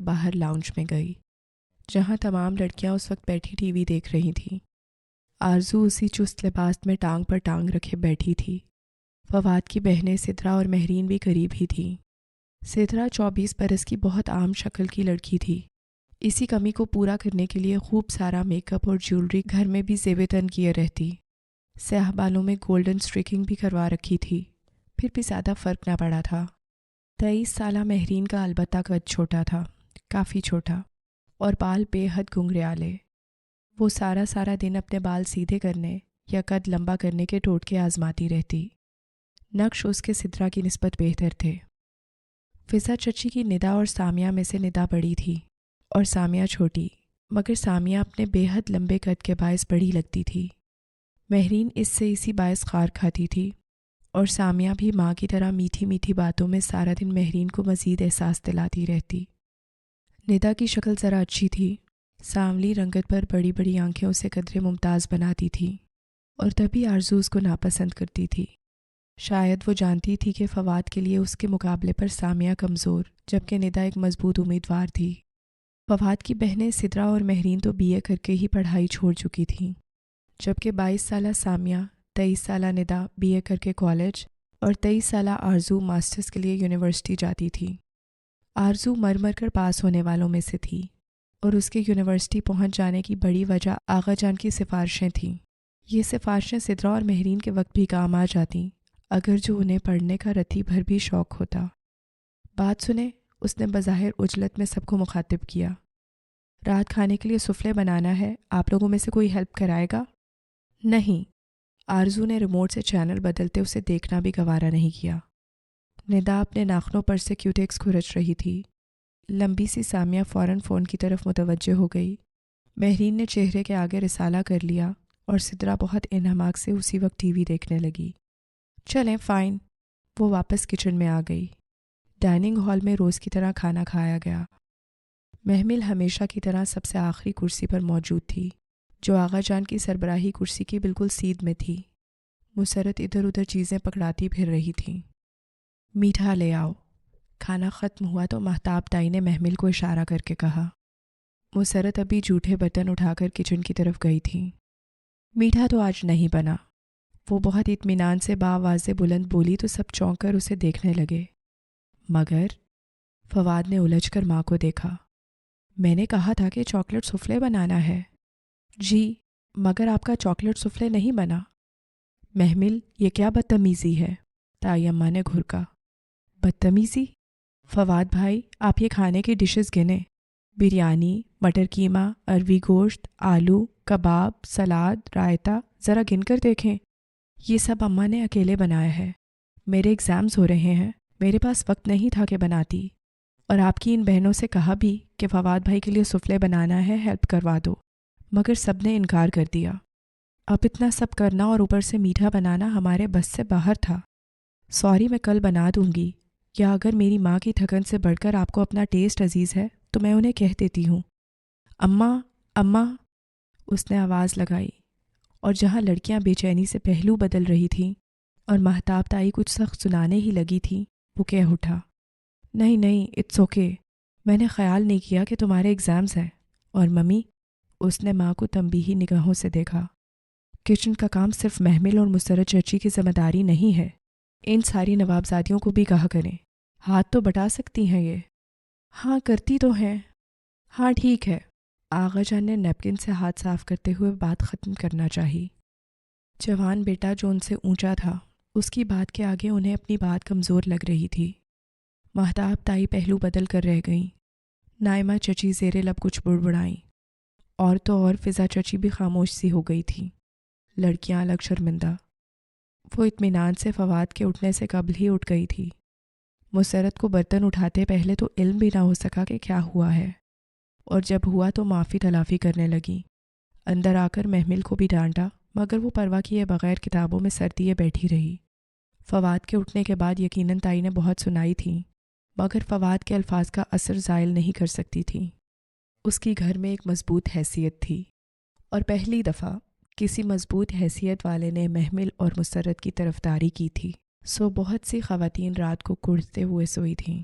باہر لاؤنج میں گئی، جہاں تمام لڑکیاں اس وقت بیٹھی ٹی وی دیکھ رہی تھیں۔ آرزو اسی چست لباس میں ٹانگ پر ٹانگ رکھے بیٹھی تھی۔ فواد کی بہنیں سدرا اور مہرین بھی قریب ہی تھیں۔ سدرا 24 برس کی بہت عام شکل کی لڑکی تھی۔ اسی کمی کو پورا کرنے کے لیے خوب سارا میک اپ اور جیولری گھر میں بھی زیب تن کیے رہتی۔ سیاہ بالوں میں گولڈن سٹریکنگ بھی کروا رکھی تھی، پھر بھی زیادہ فرق نہ پڑا تھا۔ 23 سالہ مہرین کا البتہ قد چھوٹا تھا، کافی چھوٹا، اور بال بے حد گھنگریالے۔ وہ سارا دن اپنے بال سیدھے کرنے یا قد لمبا کرنے کے ٹوٹکے آزماتی رہتی۔ نقش اس کے سدرا کی نسبت بہتر تھے۔ فضا چچی کی ندا اور سامیہ میں سے ندا بڑی تھی اور سامیہ چھوٹی، مگر سامیہ اپنے بے حد لمبے قد کے باعث بڑی لگتی تھی۔ مہرین اسی باعث خار کھاتی تھی، اور سامیہ بھی ماں کی طرح میٹھی میٹھی باتوں میں سارا دن مہرین کو مزید احساس دلاتی رہتی۔ ندا کی شکل ذرا اچھی تھی، سانولی رنگت پر بڑی بڑی آنکھیں اسے قدرے ممتاز بناتی تھیں، اور تبھی آرزو اس کو ناپسند کرتی تھی۔ شاید وہ جانتی تھی کہ فواد کے لیے اس کے مقابلے پر سامیہ کمزور، جبکہ ندا ایک مضبوط امیدوار تھی۔ فواد کی بہنیں سدرا اور مہرین تو بی اے کر کے ہی پڑھائی چھوڑ چکی تھیں، جبکہ 22 سالہ سامیہ، 23 سالہ ندا بی اے کر کے کالج، اور 23 سالہ آرزو ماسٹرز کے لیے یونیورسٹی جاتی تھی۔ آرزو مر کر پاس ہونے والوں میں سے تھی، اور اس کے یونیورسٹی پہنچ جانے کی بڑی وجہ آغا جان کی سفارشیں تھیں۔ یہ سفارشیں سدرا اور مہرین کے وقت بھی کام آ جاتیں، اگر جو انہیں پڑھنے کا رتی بھر بھی شوق ہوتا۔ بات سنیں، اس نے بظاہر عجلت میں سب کو مخاطب کیا۔ رات کھانے کے لیے سفلے بنانا ہے، آپ لوگوں میں سے کوئی ہیلپ کرائے گا؟ نہیں۔ آرزو نے ریموٹ سے چینل بدلتے اسے دیکھنا بھی گوارا نہیں کیا۔ ندا اپنے ناخنوں پر سے کیوٹیکس کھرچ رہی تھی۔ لمبی سی سامیہ فوراً فون کی طرف متوجہ ہو گئی۔ مہرین نے چہرے کے آگے رسالہ کر لیا، اور سدرا بہت انہماک سے اسی وقت ٹی وی دیکھنے لگی۔ چلیں فائن۔ وہ واپس کچن میں آ گئی۔ ڈائننگ ہال میں روز کی طرح کھانا کھایا گیا۔ محمل ہمیشہ کی طرح سب سے آخری کرسی پر موجود تھی، جو آغا جان کی سربراہی کرسی کی بالکل سیدھ میں تھی۔ مسرت ادھر ادھر چیزیں پکڑاتی پھر رہی تھی۔ میٹھا لے آؤ۔ کھانا ختم ہوا تو مہتاب تائی نے محمل کو اشارہ کر کے کہا۔ مسرت ابھی جھوٹے برتن اٹھا کر کچن کی طرف گئی تھی۔ میٹھا تو آج نہیں بنا۔ وہ بہت اطمینان سے باآوازِ بلند بولی تو سب چونک کر اسے دیکھنے لگے۔ مگر فواد نے الجھ کر ماں کو دیکھا۔ میں نے کہا تھا کہ چاکلیٹ سفلے بنانا ہے۔ جی، مگر آپ کا چاکلیٹ سفلے نہیں بنا۔ محمل، یہ کیا بدتمیزی ہے؟ تائی اماں نے گھرکا۔ بدتمیزی؟ فواد بھائی، آپ یہ کھانے کی ڈشز گنیں۔ بریانی، مٹر قیمہ، اروی گوشت، آلو، کباب، سلاد، رائتا، ذرا گن کر دیکھیں۔ یہ سب اماں نے اکیلے بنایا ہے۔ میرے ایگزامز ہو رہے ہیں، میرے پاس وقت نہیں تھا کہ بناتی، اور آپ کی ان بہنوں سے کہا بھی کہ فواد بھائی کے لیے سفلے بنانا ہے، ہیلپ کروا دو، مگر سب نے انکار کر دیا۔ اب اتنا سب کرنا اور اوپر سے میٹھا بنانا ہمارے بس سے باہر تھا۔ سوری، میں کل بنا دوں گی، یا اگر میری ماں کی تھکن سے بڑھ کر آپ کو اپنا ٹیسٹ عزیز ہے تو میں انہیں کہہ دیتی ہوں۔ اماں، اماں، اس نے آواز لگائی، اور جہاں لڑکیاں بے چینی سے پہلو بدل رہی تھیں اور مہتاب تائی کچھ سخت سنانے ہی لگی تھی، وہ کہہ اٹھا۔ نہیں، اٹس اوکے، میں نے خیال نہیں کیا کہ تمہارے ایگزامز ہیں، اور ممی، اس نے ماں کو تنبیہی نگاہوں سے دیکھا، کچن کا کام صرف محمل اور مسرت چچی کی ذمہ داری نہیں ہے، ان ساری نوابزادیوں کو بھی کہا کریں، ہاتھ تو بٹا سکتی ہیں یہ۔ ہاں کرتی تو ہیں۔ ہاں ٹھیک ہے۔ آغا جان نے نیپکن سے ہاتھ صاف کرتے ہوئے بات ختم کرنا چاہی۔ جوان بیٹا جو ان سے اونچا تھا، اس کی بات کے آگے انہیں اپنی بات کمزور لگ رہی تھی۔ مہتاب تائی پہلو بدل کر رہ گئیں۔ نائمہ چچی زیر لب کچھ بڑبڑائیں، اور تو اور فضا چچی بھی خاموش سی ہو گئی تھی۔ لڑکیاں الگ شرمندہ۔ وہ اطمینان سے فواد کے اٹھنے سے قبل ہی اٹھ گئی تھی۔ مسرت کو برتن اٹھاتے پہلے تو علم بھی نہ ہو سکا کہ کیا ہوا ہے، اور جب ہوا تو معافی تلافی کرنے لگی۔ اندر آ کر محمل کو بھی ڈانٹا، مگر وہ پرواہ کیے بغیر کتابوں میں سر دیے بیٹھی رہی۔ فواد کے اٹھنے کے بعد یقیناً تائی نے بہت سنائی تھیں، مگر فواد کے الفاظ کا اثر زائل نہیں کر سکتی تھیں۔ اس کی گھر میں ایک مضبوط حیثیت تھی، اور پہلی دفعہ کسی مضبوط حیثیت والے نے محمل اور مسرت کی طرفداری کی تھی، سو بہت سی خواتین رات کو کڑھتے ہوئے سوئی تھیں۔